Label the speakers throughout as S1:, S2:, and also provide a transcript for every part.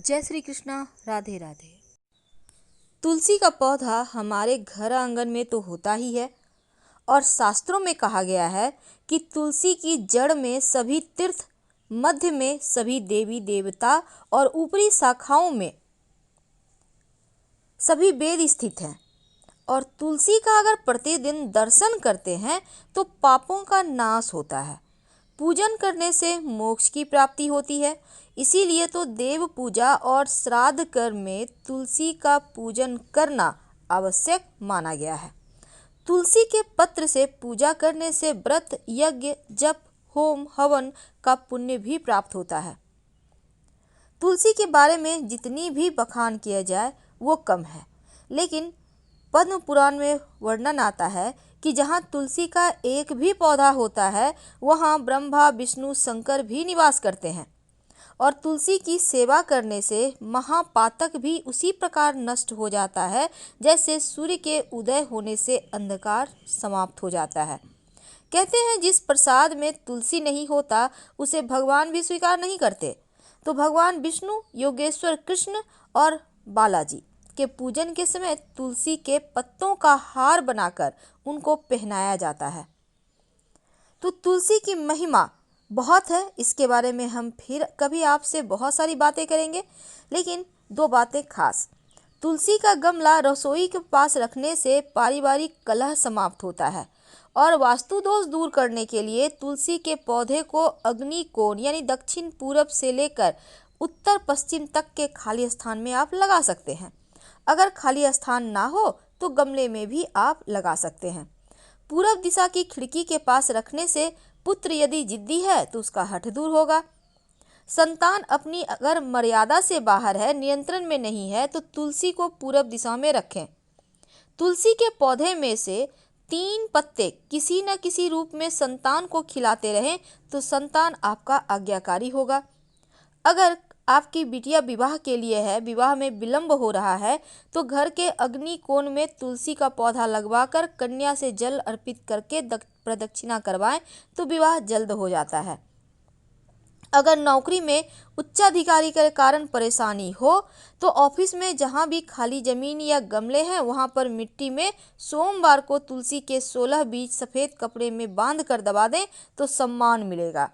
S1: जय श्री कृष्णा। राधे राधे। तुलसी का पौधा हमारे घर आंगन में तो होता ही है और शास्त्रों में कहा गया है कि तुलसी की जड़ में सभी तीर्थ, मध्य में सभी देवी देवता और ऊपरी शाखाओं में सभी वेद स्थित हैं। और तुलसी का अगर प्रतिदिन दर्शन करते हैं तो पापों का नाश होता है। पूजन करने से मोक्ष की प्राप्ति होती है। इसीलिए तो देव पूजा और श्राद्ध कर्म में तुलसी का पूजन करना आवश्यक माना गया है। तुलसी के पत्र से पूजा करने से व्रत, यज्ञ, जप, होम, हवन का पुण्य भी प्राप्त होता है। तुलसी के बारे में जितनी भी बखान किया जाए वो कम है, लेकिन पद्म पुराण में वर्णन आता है कि जहाँ तुलसी का एक भी पौधा होता है वहाँ ब्रह्मा, विष्णु, शंकर भी निवास करते हैं। और तुलसी की सेवा करने से महापातक भी उसी प्रकार नष्ट हो जाता है जैसे सूर्य के उदय होने से अंधकार समाप्त हो जाता है। कहते हैं जिस प्रसाद में तुलसी नहीं होता उसे भगवान भी स्वीकार नहीं करते। तो भगवान विष्णु, योगेश्वर कृष्ण और बालाजी के पूजन के समय तुलसी के पत्तों का हार बनाकर उनको पहनाया जाता है। तो तुलसी की महिमा बहुत है, इसके बारे में हम फिर कभी आपसे बहुत सारी बातें करेंगे, लेकिन दो बातें खास। तुलसी का गमला रसोई के पास रखने से पारिवारिक कलह समाप्त होता है और वास्तु दोष दूर करने के लिए तुलसी के पौधे को अग्नि कोण यानी दक्षिण पूरब से लेकर उत्तर पश्चिम तक के खाली स्थान में आप लगा सकते हैं। अगर खाली स्थान ना हो तो गमले में भी आप लगा सकते हैं। पूरब दिशा की खिड़की के पास रखने से पुत्र यदि जिद्दी है तो उसका हठ दूर होगा। संतान अपनी अगर मर्यादा से बाहर है, नियंत्रण में नहीं है, तो तुलसी को पूरब दिशा में रखें। तुलसी के पौधे में से 3 पत्ते किसी न किसी रूप में संतान को खिलाते रहें तो संतान आपका आज्ञाकारी होगा। अगर आपकी बिटिया विवाह के लिए है, विवाह में विलंब हो रहा है, तो घर के अग्नि कोण में तुलसी का पौधा लगवाकर कन्या से जल अर्पित करके प्रदक्षिणा करवाएं तो विवाह जल्द हो जाता है। अगर नौकरी में उच्चाधिकारी के कारण परेशानी हो तो ऑफिस में जहां भी खाली जमीन या गमले हैं वहां पर मिट्टी में सोमवार को तुलसी के 16 बीज सफेद कपड़े में बांध कर दबा दें तो सम्मान मिलेगा।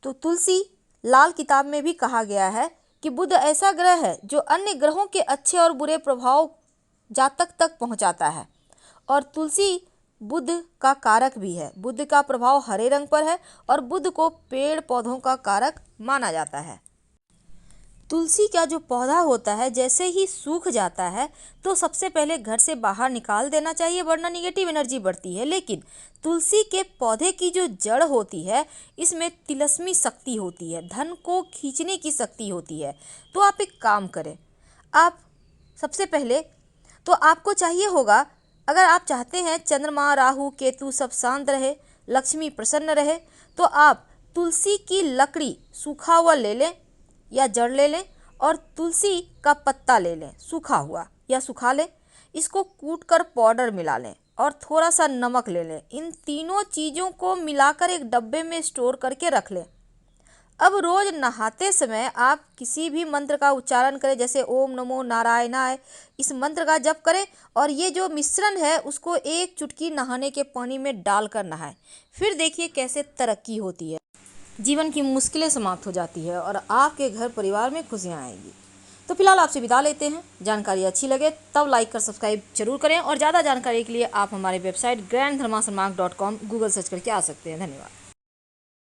S1: तो तुलसी लाल किताब में भी कहा गया है कि बुध ऐसा ग्रह है जो अन्य ग्रहों के अच्छे और बुरे प्रभाव जातक तक पहुंचाता है और तुलसी बुध का कारक भी है। बुध का प्रभाव हरे रंग पर है और बुध को पेड़ पौधों का कारक माना जाता है। तुलसी का जो पौधा होता है जैसे ही सूख जाता है तो सबसे पहले घर से बाहर निकाल देना चाहिए, वरना निगेटिव एनर्जी बढ़ती है। लेकिन तुलसी के पौधे की जो जड़ होती है इसमें तिलस्मी शक्ति होती है, धन को खींचने की शक्ति होती है। तो आप एक काम करें, आप सबसे पहले तो आपको चाहिए होगा, अगर आप चाहते हैं चंद्रमा, राहु, केतु सब शांत रहे, लक्ष्मी प्रसन्न रहे, तो आप तुलसी की लकड़ी सूखा हुआ ले लें या जड़ ले लें और तुलसी का पत्ता ले लें सूखा हुआ या सुखा लें। इसको कूट कर पाउडर मिला लें और थोड़ा सा नमक ले लें। इन तीनों चीज़ों को मिलाकर एक डब्बे में स्टोर करके रख लें। अब रोज नहाते समय आप किसी भी मंत्र का उच्चारण करें, जैसे ओम नमो नारायणाय, इस मंत्र का जप करें और ये जो मिश्रण है उसको 1 चुटकी नहाने के पानी में डालकर नहाएं। फिर देखिए कैसे तरक्की होती है, जीवन की मुश्किलें समाप्त हो जाती है और आपके घर परिवार में खुशियाँ आएंगी। तो फिलहाल आपसे विदा लेते हैं। जानकारी अच्छी लगे तब लाइक कर सब्सक्राइब जरूर करें और ज़्यादा जानकारी के लिए आप हमारे वेबसाइट grandharmasarmark.com गूगल सर्च करके आ सकते हैं। धन्यवाद।